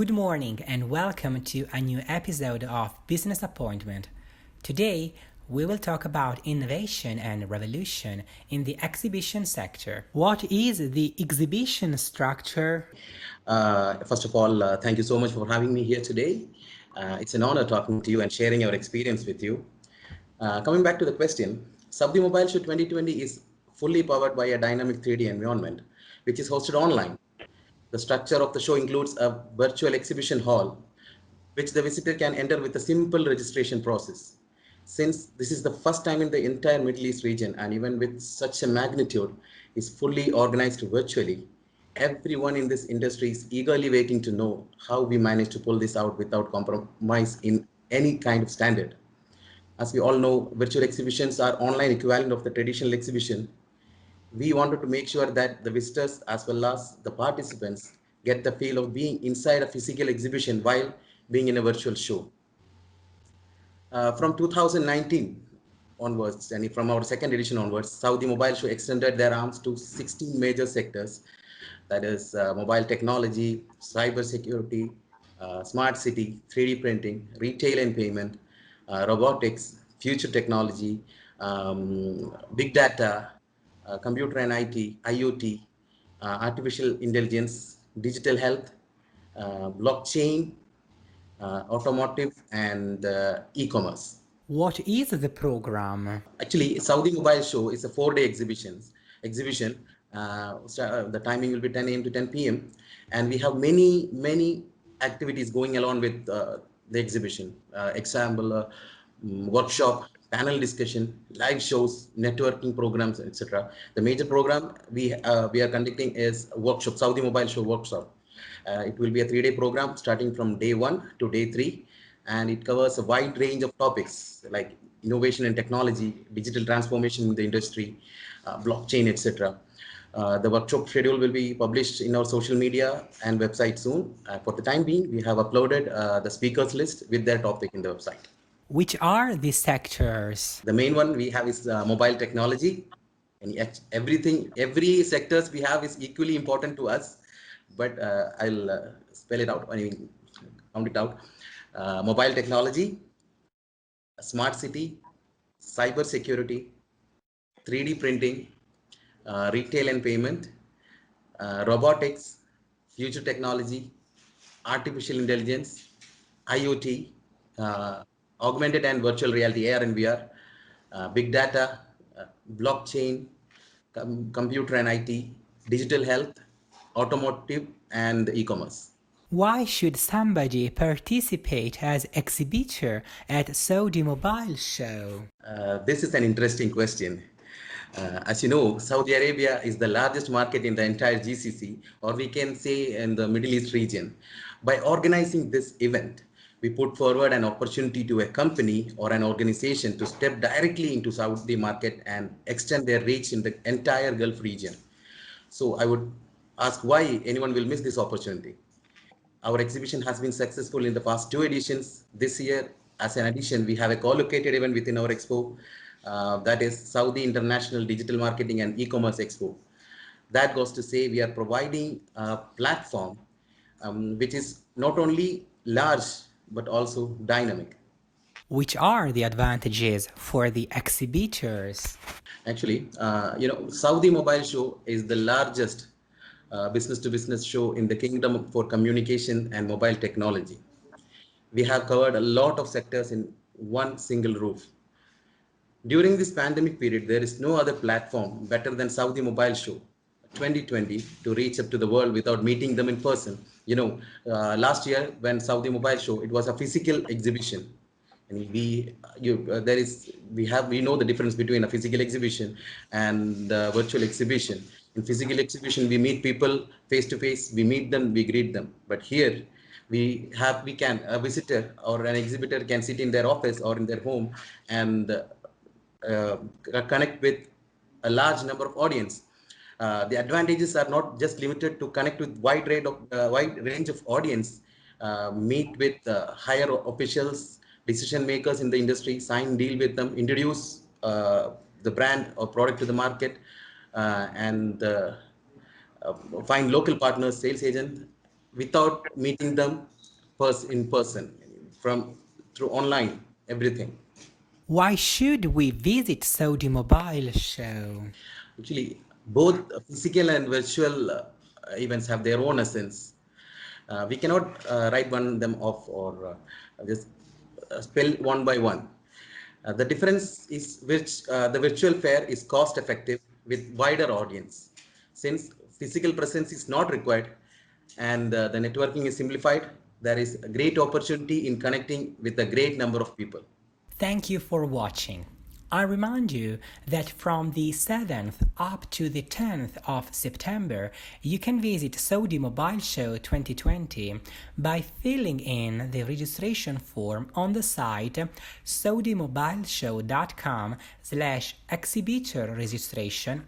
Good morning and welcome to a new episode of Business Appointment. Today, we will talk about innovation and revolution in the exhibition sector. What is the exhibition structure? First of all, thank you so much for having me here today. It's an honor talking to you and sharing our experience with you. Coming back to the question, Saudi Mobile Show 2020 is fully powered by a dynamic 3D environment, which is hosted online. The structure of the show includes a virtual exhibition hall, which the visitor can enter with a simple registration process. Since this is the first time in the entire Middle East region, and even with such a magnitude, is fully organized virtually, everyone in this industry is eagerly waiting to know how we manage to pull this out without compromise in any kind of standard. As we all know, virtual exhibitions are online equivalent of the traditional exhibition. We wanted to make sure that the visitors as well as the participants get the feel of being inside a physical exhibition while being in a virtual show. From 2019 onwards, and from our second edition onwards, Saudi Mobile Show extended their arms to 16 major sectors. That is mobile technology, cyber security, smart city, 3D printing, retail and payment, robotics, future technology, big data, computer and IT, IoT, artificial intelligence, digital health, blockchain, automotive, and e-commerce. What is the program? Actually, Saudi Mobile Show is a 4-day exhibition. The timing will be 10 a.m. to 10 p.m. And we have many activities going along with the exhibition. Example, workshop, panel discussion, live shows, networking programs, etc. The major program we are conducting is workshop, Saudi Mobile Show workshop. It will be a 3-day program starting from day 1 to day 3, and it covers a wide range of topics like innovation and technology, digital transformation in the industry, blockchain, etc. The workshop schedule will be published in our social media and website soon. For the time being, we have uploaded the speakers list with their topic in the website. Which are the sectors? The main one we have is mobile technology, and every sectors we have is equally important to us, but I'll spell it out, I mean, count it out. Mobile technology, smart city, cyber security, 3D printing, retail and payment, robotics, future technology, artificial intelligence, IoT, augmented and virtual reality, AR and VR, big data, blockchain, computer and IT, digital health, automotive, and e-commerce. Why should somebody participate as exhibitor at Saudi Mobile Show? This is an interesting question. As you know, Saudi Arabia is the largest market in the entire GCC, or we can say in the Middle East region. By organizing this event, we put forward an opportunity to a company or an organization to step directly into Saudi market and extend their reach in the entire Gulf region. So I would ask why anyone will miss this opportunity. Our exhibition has been successful in the past 2 editions. This year, as an addition, we have a co-located event within our expo, that is Saudi International Digital Marketing and E-Commerce Expo. That goes to say we are providing a platform which is not only large but also dynamic. Which are the advantages for the exhibitors? Actually, Saudi Mobile Show is the largest business-to-business show in the kingdom for communication and mobile technology. We have covered a lot of sectors in one single roof. During this pandemic period, there is no other platform better than Saudi Mobile Show 2020 to reach up to the world without meeting them in person. Last year when Saudi Mobile Show, it was a physical exhibition, and we know the difference between a physical exhibition and virtual exhibition. In physical exhibition, we meet people face to face, we meet them, we greet them. But here, a visitor or an exhibitor can sit in their office or in their home and connect with a large number of audience. The advantages are not just limited to connect with wide range of audience, meet with higher officials, decision makers in the industry, sign deal with them, introduce the brand or product to the market, and find local partners, sales agent, without meeting them in person, from through online, everything. Why should we visit Saudi Mobile Show? Actually, both physical and virtual events have their own essence. We cannot write one them off or just spell one by one. The difference is which the virtual fair is cost effective with wider audience. Since physical presence is not required and the networking is simplified, there is a great opportunity in connecting with a great number of people. Thank you for watching. I remind you that from the 7th up to the 10th of September, you can visit Saudi Mobile Show 2020 by filling in the registration form on the site saudimobileshow.com/exhibitor registration/